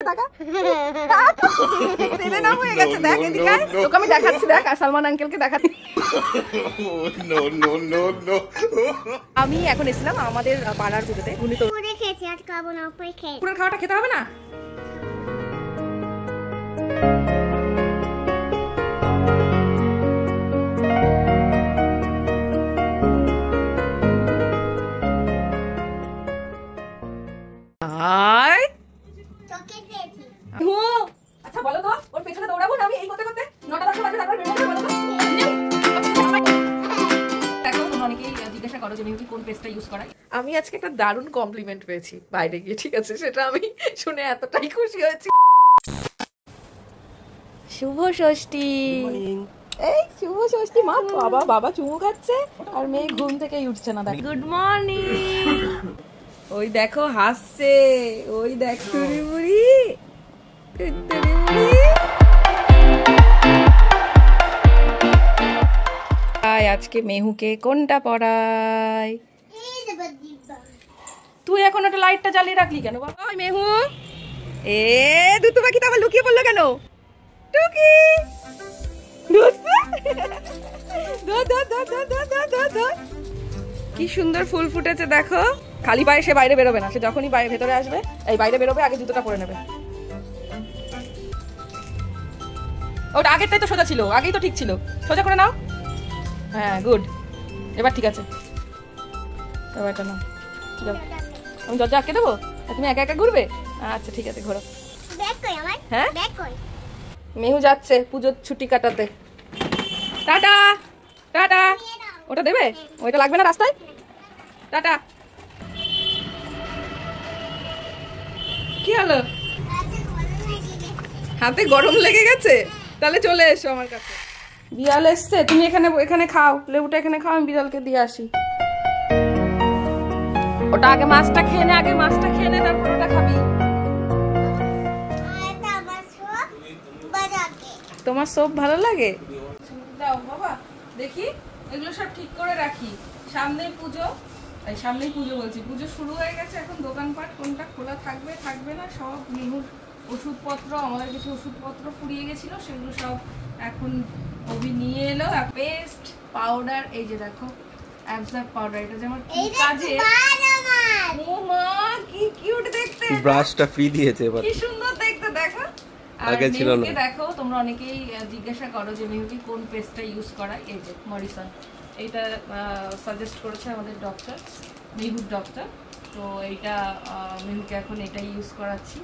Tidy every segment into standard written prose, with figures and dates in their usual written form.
টাকা তেলে নাম হয়ে গেছে। দেখ এদিকে তোকে আমি দেখাচ্ছি, দেখ সালমান আঙ্কেলকে দেখাচ্ছি। আমি এখন এসেছিলাম আমাদের পাড়ার পুজোতে। উনি তো খেয়েছি আর খাবো না, পুরো খাওয়াটা খেতে হবে না। আচ্ছা বলো তো, ওর পেছনে দৌড়াবো না আমি এই করতে করতে? 9টা 10 বাজে তারপর বের হবো। বলো তো দেখো, তোমরা অনেকেই জিজ্ঞাসা করো যে মেহু কি কোন পেস্টটা ইউজ করায়। আমি আজকে একটা দারুণ কমপ্লিমেন্ট পেয়েছি বাইরে গিয়ে, ঠিক আছে? সেটা আমি শুনে এতটাই খুশি হয়েছি। শুভ ষষ্ঠী। এই শুভ ষষ্ঠী। মা বাবা বাবা চুমু খাচ্ছে আর মেয়ে ঘুম থেকে উঠছে না। Good morning. ওই দেখো হাসছে, ওই দেখ চুরি মুড়ি। আজকে মেহুকে কোনটা পড়াই? তুই এখন একটা লাইটটা জ্বালিয়ে রাখলি কেন বাবা? ওই মেহু, এ দুটো পাখি তো আবার লুকিয়ে পড়লো কেন? টুকি কি সুন্দর ফুল ফুটেছে দেখো। খালি পায়ে সে বাইরে বেরোবে না, সে যখনই ভেতরে আসবে এই বাইরে বেরোবে আগে জুতোটা পরে নেবে। ওটা আগেরটাই তো সোজা ছিল, আগেই তো ঠিক ছিল। সোজা করে নাও। হ্যাঁ গুড, এবার ঠিক আছে। এবার এটা নাও, আমি দরজা আটকে দেবো, তুমি একা একা ঘুরবে? আচ্ছা ঠিক আছে, ঘোরো। হ্যাঁ মেহু যাচ্ছে পুজোর ছুটি কাটাতে। Tata tata. ওটা দেবে? ওইটা লাগবে না রাস্তায়। টাটা। কি হলো? হাতে গরম লেগে গেছে? তাহলে চলে এসো আমার কাছে। বিড়াল এসছে, তুমি এখানে খাও, লেবুটা এখানে খাও, আমি বিড়ালকে দিয়ে আসি। ওটা আগে মাছটা খেয়ে নে, তারপর ওটা খাবি। তোমার সব ভালো লাগে? দাও বাবা দেখি, এগুলো সব ঠিক করে রাখি। সামনেই পুজো বলছি, পুজো শুরু হয়ে গেছে। এখন দোকানপাট কোনটা খোলা থাকবে থাকবে না সব মেহুর ওষুধপত্র, আমাদের কিছু ওষুধপত্র ফুরিয়ে গেছিল, সেগুলো সব এখন অভি নিয়ে এলো। পেস্ট পাউডার, এই যে দেখো অ্যাবজর্ব পাউডার, এটা যেমন কি কাজে। ও মা কি কিউট দেখতে, ব্রাশটা ফ্রি দিয়েছে এবার, কি সুন্দর দেখতে দেখো। আগে ছিল না। দেখো তোমরা অনেকেই জিজ্ঞাসা করো যে মেহু কি কোন পেস্টটা ইউজ করায়। এই যে মরিসন, এইটা সাজেস্ট করেছে আমাদের ডক্টর, মেহুর ডক্টর। তো এইটা মেহুকে এখন এটাই ইউজ করাচ্ছি।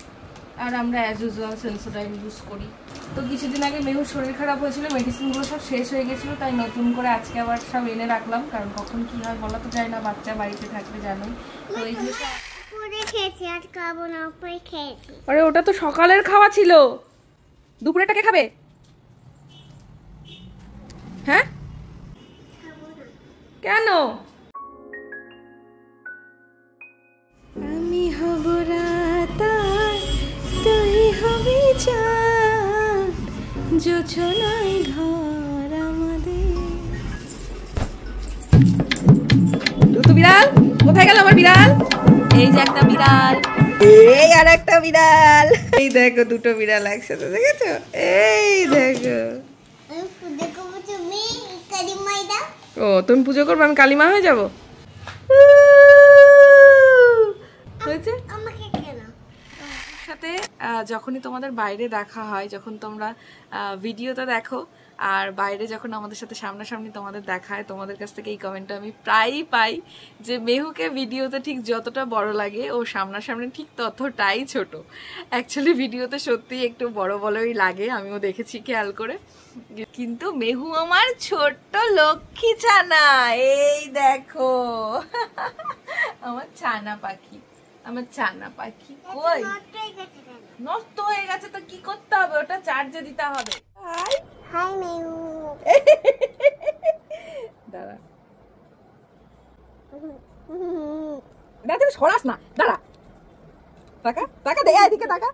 আর আমরা অ্যাজ ইউজুয়াল সেন্সোডাইন ইউজ করি। তো কিছুদিন আগে মেহুর শরীর খারাপ হয়েছিল, মেডিসিনগুলো সব শেষ হয়ে গেছিলো, তাই নতুন করে আজকে আবার সব এনে রাখলাম, কারণ কখন কি হয় বলা তো যায় না, বাচ্চা বাড়িতে থাকলে জানোই। তো এইগুলো খেয়েছি আর খাবো না, খেয়েছি। আরে ওটা তো সকালের খাওয়া ছিল, দুপুরেটাকে খাবে? হ্যাঁ কেন? আমি হব রাত তুই হবি চাঁদ, জোছনায় ঘর আমাদের। দুটো বিড়াল কোথায় গেল আমার বিড়াল? এই যে একটা বিড়াল, এই আর একটা বিড়াল। এই দেখো দুটো বিড়াল একসাথে, দেখেছো? এই দেখো। ও তুমি পুজো করবে, আমি কালিমা হয়ে যাবো? সাথে যখনই তোমাদের বাইরে দেখা হয়, যখন তোমরা ভিডিওতে দেখো আর বাইরে যখন আমাদের সাথে সামনাসামনি তোমাদের দেখা হয়, তোমাদের কাছ থেকে এই কমেন্টটা আমি প্রায়ই পাই যে মেহুকে ভিডিওতে ঠিক যতটা বড় লাগে ও সামনাসামনি ঠিক ততটাই ছোট। অ্যাকচুয়ালি ভিডিওতে সত্যি একটু বড় বড়ই লাগে, আমিও দেখেছি খেয়াল করে। কিন্তু মেহু আমার ছোট্ট লক্ষ্মী ছানা, এই দেখো আমার ছানা পাখি, আমার ছানা পাখি। কই নষ্ট হয়ে গেছে তো কি করতে হবে? ওটা চার্জে দিতে হবে। হাই হাই মেহু, দাঁড়া দাঁড়া, সরাস না, দাঁড়া। টাকা টাকা দে, এদিকে টাকা।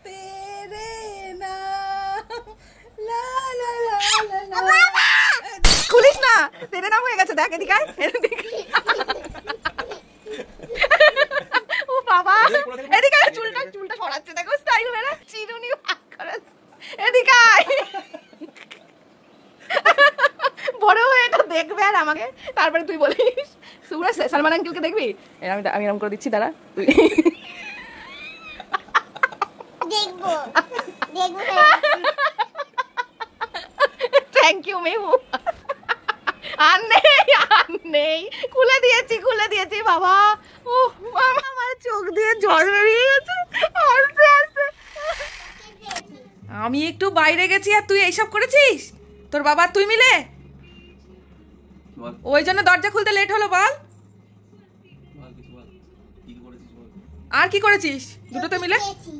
তেরে নাম লা লা দেখ এদিকে ও বাবা এদিকে চুলটা সরাচ্ছে দেখো স্টাইল মেরে চিরুনি ভাগ করাচ্ছে এদিকে বড় হয়ে এটা দেখবে আর আমাকে তারপরে তুই বলিস সুরা সালমান আঙ্কেলকে দেখবি আমি এরকম করে দিচ্ছি দাঁড়া তুই দেখবো থ্যাংক ইউ মেহু আর নেই খুলে দিয়েছি বাবা ও মামা আমার চোখ দিয়ে জল বেরিয়ে গেছে আস্তে আস্তে আমি একটু বাইরে গেছি আর তুই এইসব করেছিস তোর বাবা তুই মিলে ওই জন্য দরজা খুলতে লেট হলো বল আর কি করেছিস দুটোতে মিলে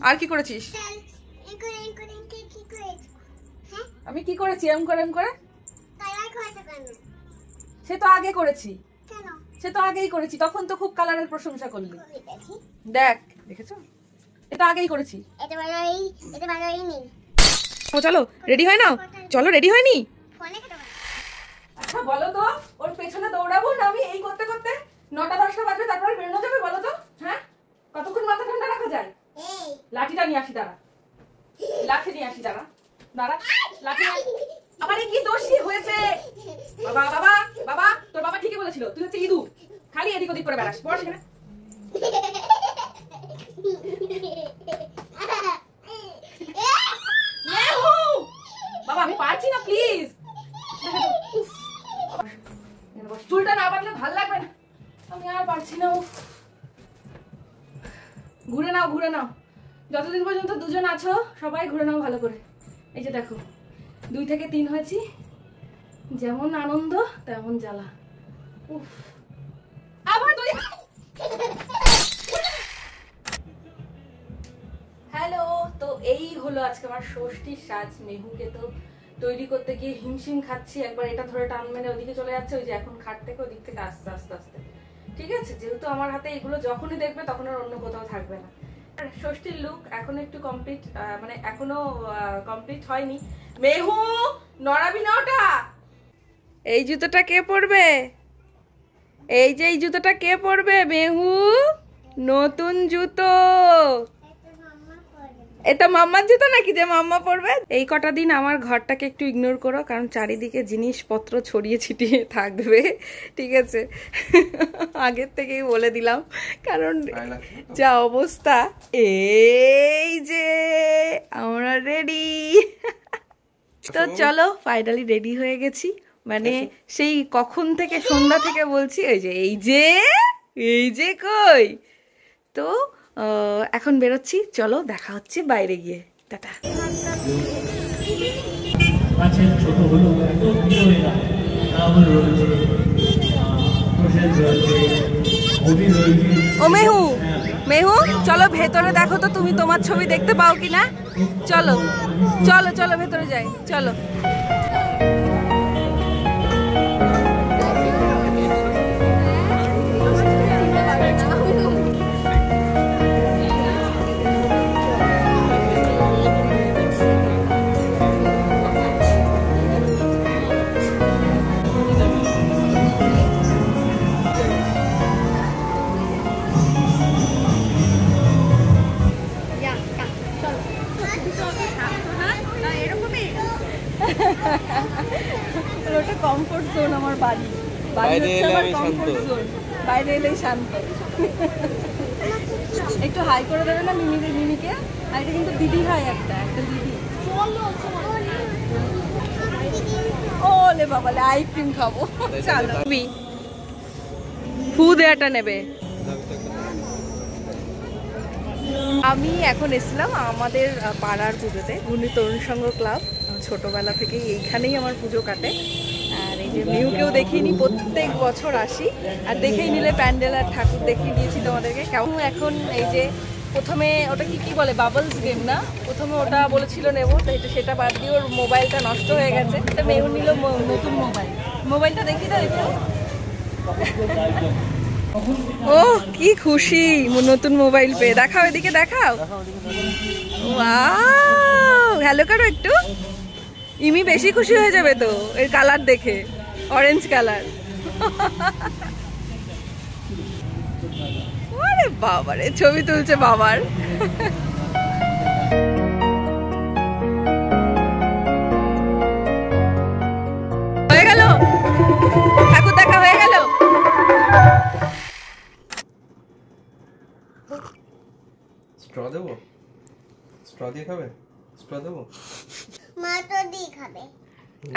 আর কি করেছিস আমি কি করেছি এম করে সে তো আগে করেছি সে তো আগেই করেছি তখন তো খুব কালারের প্রশংসা করলি দেখ দেখেছো এটা আগেই করেছি ও চলো রেডি হয় না চলো রেডি হয়নি আচ্ছা বলো তো ওর পেছনে দৌড়াবো না আমি এই করতে করতে 9টা 10টা বাজবে তারপরে বেরোনো যাবে বলো তো হ্যাঁ কতক্ষণ মাথা ঠান্ডা রাখা যায় লাঠিটা নিয়ে আসি দাঁড়া লাঠি আমার কি দোষী হয়েছে বাবা তোর বাবা ঠিকই বলেছিল তুই হচ্ছে ইঁদুর খালি এদিক ওদিক করে বেড়াস বল সেখানে বাবা আমি পারছি না প্লিজ চুলটা না বাঁধলে ভাল লাগবে না আমি আর পারছি না ঘুরে নাও যতদিন পর্যন্ত দুজন আছো সবাই ঘুরে নাও ভালো করে এই যে দেখো 2 থেকে 3 হয়েছি যেমন আনন্দ তেমন জ্বালা আবার হ্যালো তো এই হলো আজকে আমার ষষ্ঠীর সাজ মেহুকে তো তৈরি করতে গিয়ে হিমশিম খাচ্ছি একবার এটা ধরে টান মেরে ওদিকে চলে যাচ্ছে ওই যে এখন খাট থেকে ওদিক থেকে আস্তে ঠিক আছে যেহেতু আমার হাতে এগুলো যখনই দেখবে তখন আর অন্য কোথাও থাকবে না ষষ্ঠীর লুক এখন একটু কমপ্লিট মানে এখনো কমপ্লিট হয়নি মেহু নড়াবি না ওটা এই জুতোটা কে পরবে এই যে এই জুতোটা কে পরবে মেহু নতুন জুতো এটা মাম্মার জুতো নাকি যে মাম্মা পরবে এই কটা দিন আমার ঘরটাকে একটু ইগনোর করো কারণ চারিদিকে জিনিসপত্র ছড়িয়ে ছিটিয়ে থাকবে ঠিক আছে আগের থেকেই বলে দিলাম কারণ যা অবস্থা এই যে আমরা রেডি তো চলো ফাইনালি রেডি হয়ে গেছি মানে সেই কখন থেকে সন্ধ্যা থেকে বলছি এই যে কই তো এখন বেরোচ্ছি চলো দেখা হচ্ছে বাইরে গিয়ে টাটা ও মেহু চলো ভেতরে দেখো তো তুমি তোমার ছবি দেখতে পাও কিনা চলো ভেতরে যাই চলো ওটা কমফোর্ট জোন আমার বাড়ি হচ্ছে আমার কমফোর্ট জোন বাইরে এলেই শান্ত একটু হাই করে দেবে না মিমিকে আর এটা কিন্তু দিদি হয় একটা দিদি ওলে বাবালে আইসক্রিম খাবো চলো ফু দেয়াটা নেবে আমি এখন এসেছিলাম আমাদের পাড়ার পুজোতে ঘূর্ণি তরুণ সংঘ ক্লাব ছোটবেলা থেকেই এইখানেই আমার পুজো কাটে আর এই যে মেহুকেও দেখিনি প্রত্যেক বছর আসি আর দেখেই নিলে প্যান্ডেল আর ঠাকুর দেখিয়ে দিয়েছি তোমাদেরকে কেমন এখন এই যে প্রথমে ওটা কি বলে বাবলস গেম না প্রথমে ওটা বলেছিল নেবো তো সেটা বাদ দিয়ে ওর মোবাইলটা নষ্ট হয়ে গেছে তো মেহু নিল নতুন মোবাইলটা দেখি তো একটু ও কি খুশি নতুন মোবাইল পেয়ে দেখাও এদিকে দেখাও ওয়াও হ্যালো করো একটু ইমি বেশি খুশি হয়ে যাবে তো এর কালার দেখে অরেঞ্জ কালার আরে বাবারে ছবি তুলছে বাবার। হয়ে গেল ঠাকুর দেখা হয়ে গেল। স্ট্র দেবো? স্ট্র দিয়ে খাবে? স্ট্র দেবো? মা তো দিয়ে খাবে।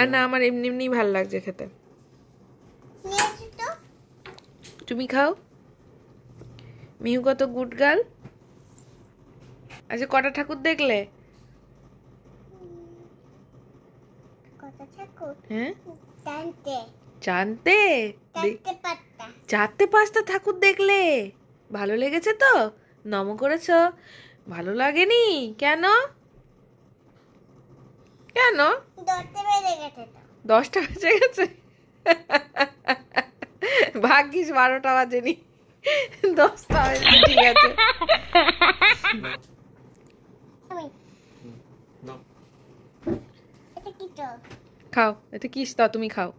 আর না আমার এমনি এমনি ভালো লাগছে খেতে। নিয়েছি তো। তুমি খাও। মিহু কত গুড গার্ল। আচ্ছা কটা ঠাকুর দেখলে? কত ঠাকুর? হ্যাঁ টানতে জানতে টানতে পাত্তা। 4-5টা ঠাকুর দেখলে? ভালো লেগেছে তো? নম করেছো? ভালো লাগেনি কেন? কেন? 10টা বেজে গেছে তো। 10টা বেজে গেছে? ভাগ্যিস 12টা বাজেনি। 10টা বেজে ঠিক আছে। আমি না এটা কি তো? খাও এটা কিস তা তুমি খাও।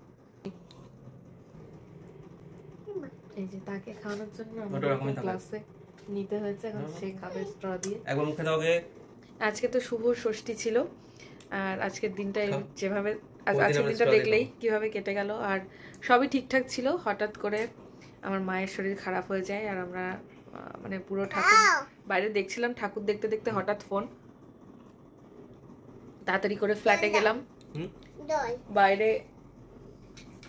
এই যে তাকে খাওয়ানোর জন্য ওটা এরকমই থাকে। ক্লাসে নিতে হয়েছে, এখন সে খাবে স্ট্র দিয়ে। একবার মুখে দাও গে। আজকে তো শুভ ষষ্ঠী ছিল, আর আজকের দিনটা যেভাবে ওই দিন আজকের আমরা দিনটা straw দেখলেই কিভাবে কেটে গেল। আর সবই ঠিকঠাক ছিল, হঠাৎ করে আমার মায়ের শরীর খারাপ হয়ে যায়। আর আমরা মানে পুরো ঠাকুর বাইরে দেখছিলাম, ঠাকুর দেখতে দেখতে হঠাৎ ফোন, তাড়াতাড়ি করে ফ্ল্যাটে গেলাম। দই বাইরে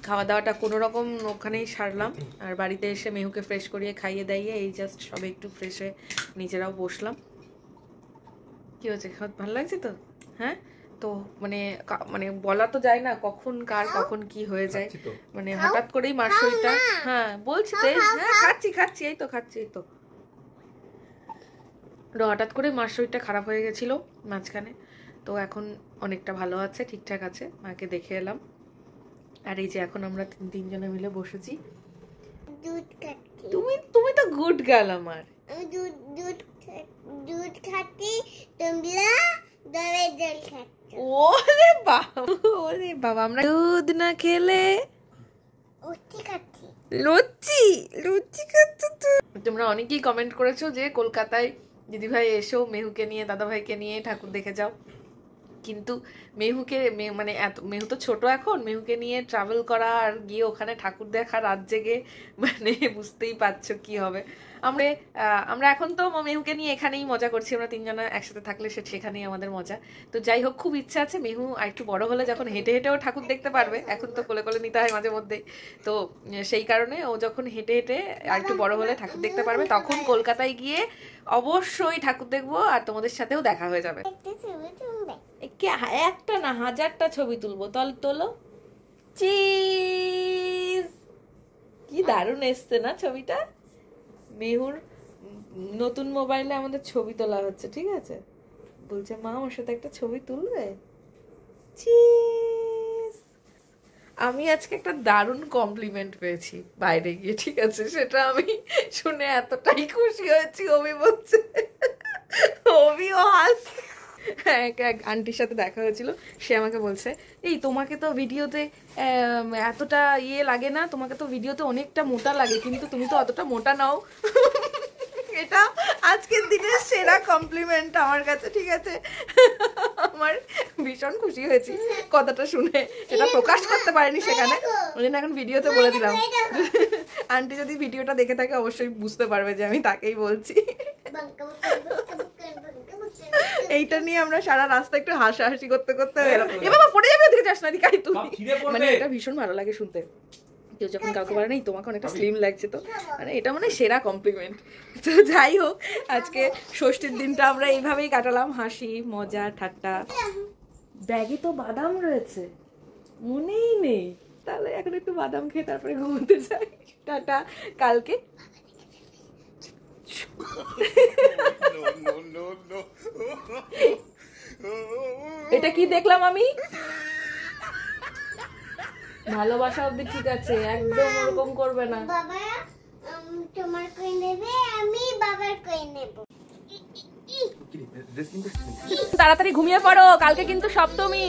খাওয়া দাওয়াটা কোনো রকম ওখানেই সারলাম, আর বাড়িতে এসে মেহুকে ফ্রেশ করিয়ে খাইয়ে দাইয়ে এই জাস্ট সবে একটু ফ্রেশ হয়ে নিজেরাও বসলাম। কি হচ্ছে, ভালো লাগছে তো? হ্যাঁ তো মানে মানে বলা তো যায় না কখন কার কখন কি হয়ে যায়, মানে হঠাৎ করেই মার শরীরটা, হ্যাঁ বলছি তো, হ্যাঁ খাচ্ছি এই তো খাচ্ছি এই তো। হঠাৎ করে মার শরীরটা খারাপ হয়ে গেছিল মাঝখানে, তো এখন অনেকটা ভালো আছে, ঠিকঠাক আছে, মাকে দেখে এলাম। আর এই যে এখন আমরা তিনজনে মিলে বসেছি। দুধ খাচ্ছি। তুমি তো গুড গার্ল আমার। আমি দুধ খাচ্ছি, তোমরা দইয়ের জল খাচ্ছ। ওরে বাবা আমরা দুধ না খেলে লুচি খাচ্ছি। লুচি খাচ্ছ তো। তোমরা অনেকেই কমেন্ট করেছো যে কলকাতায় দিদিভাই এসো মেহুকে নিয়ে দাদাভাইকে নিয়ে ঠাকুর দেখে যাও, কিন্তু মেহুকে মানে মেহু তো ছোট এখন, মেহুকে নিয়ে ট্রাভেল করা আর গিয়ে ওখানে ঠাকুর দেখা রাত জেগে, মানে বুঝতেই পারছো কি হবে। আমরা এখন তো মেহুকে নিয়ে এখানেই মজা করছি, আমরা তিনজনা একসাথে থাকলে সেখানেই আমাদের মজা। তো যাই হোক, খুব ইচ্ছা আছে মেহু আর একটু বড় হলে যখন হেঁটে হেঁটেও ঠাকুর দেখতে পারবে, এখন তো কোলে কোলে নিতে হয় মাঝে মধ্যেই, তো সেই কারণে ও যখন হেঁটে হেঁটে আর একটু বড় হলে ঠাকুর দেখতে পারবে, তখন কলকাতায় গিয়ে অবশ্যই ঠাকুর দেখবো আর তোমাদের সাথেও দেখা হয়ে যাবে। একটা না 1000টা ছবি তুলবো, তোলো। চিজ, কি দারুণ এসছে না ছবিটা। মেহুর নতুন মোবাইলে আমাদের ছবি তোলা হচ্ছে, ঠিক আছে, বলছে মা আমার সাথে একটা ছবি তুলবে। চিজ, আমি আজকে একটা দারুণ কমপ্লিমেন্ট পেয়েছি বাইরে গিয়ে, ঠিক আছে, সেটা আমি শুনে এতটাই খুশি হয়েছি। অভিও হাসছে। এক আন্টির সাথে দেখা হয়েছিল, সে আমাকে বলছে এই তোমাকে তো ভিডিওতে এতটা লাগে না, তোমাকে তো ভিডিওতে অনেকটা মোটা লাগে, কিন্তু তুমি তো অতটা মোটা নাও। এটা আজকের দিনের সেরা কমপ্লিমেন্ট আমার কাছে, ঠিক আছে। আমার ভীষণ খুশি হয়েছি কথাটা শুনে, এটা প্রকাশ করতে পারিনি সেখানে, ওই জন্য এখন ভিডিওতে বলে দিলাম। আন্টি যদি ভিডিওটা দেখে থাকে অবশ্যই বুঝতে পারবে যে আমি তাকেই বলছি। এইটা নিয়ে আমরা সারা রাস্তা একটু হাসাহাসি করতে করতে গেলাম। এ বাবা পড়ে যাবে, ওদিকে যাস না, এদিকে আয় তুই। মানে এটা ভীষণ ভালো লাগে শুনতে, কেউ যখন কাউকে বলে নেই তোমাকে অনেকটা স্লিম লাগছে, তো মানে এটা মানে সেরা কমপ্লিমেন্ট। তো যাই হোক, আজকে ষষ্ঠীর দিনটা আমরা এইভাবেই কাটালাম, হাসি মজা ঠাট্টা। ব্যাগে তো বাদাম রয়েছে, মনেই নেই, তাহলে এখন একটু বাদাম খেয়ে তারপরে ঘুমোতে যাই। টাটা, কালকে এটা কি দেখলাম আমি? ভালোবাসা অবধি ঠিক আছে, একদম ওরকম করবে না। বাবা তোমার কই নেবে, আমি বাবার কই নেব। তাড়াতাড়ি ঘুমিয়ে পড়ো, কালকে কিন্তু সপ্তমী,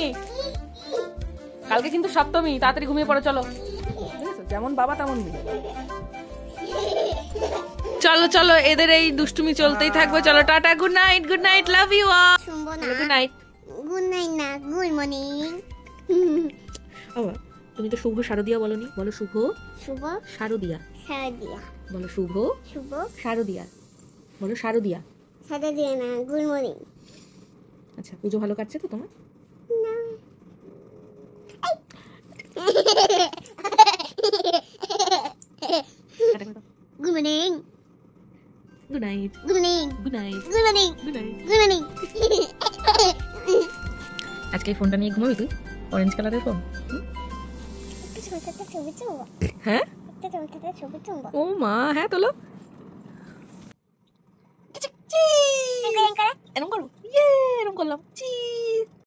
তাড়াতাড়ি ঘুমিয়ে পড়ো, চলো। যেমন বাবা তেমন মেয়ে। চলো চলো, এদের এই দুষ্টুমি চলতেই থাকবে। চলো tata, good night, love you all. শুনবো না। Good night. গুড নাইট না, গুড মর্নিং। বাবা তুমি তো শুভ শারদিয়া বলনি, বলো শুভ শুভ শারদিয়া। শারদিয়া। বলো শুভ শুভ শারদিয়া। বলো শারদিয়া। শারদিয়া না, গুড মর্নিং। আচ্ছা, পুজো ভালো কাটছে তো তোমার? না। Good morning. Good night. Good morning. Good night. Good morning. Good night. Good morning. আজকে এই ফোনটা নিয়ে ঘুমাবি তুই? অরেঞ্জ কালারের ফোন। একটা ছবি তুলবো। হ্যাঁ, একটা ছবি তুলবো। ও মা, হ্যাঁ তোলো। এরকম করবো, ইয়ে এরকম করলাম।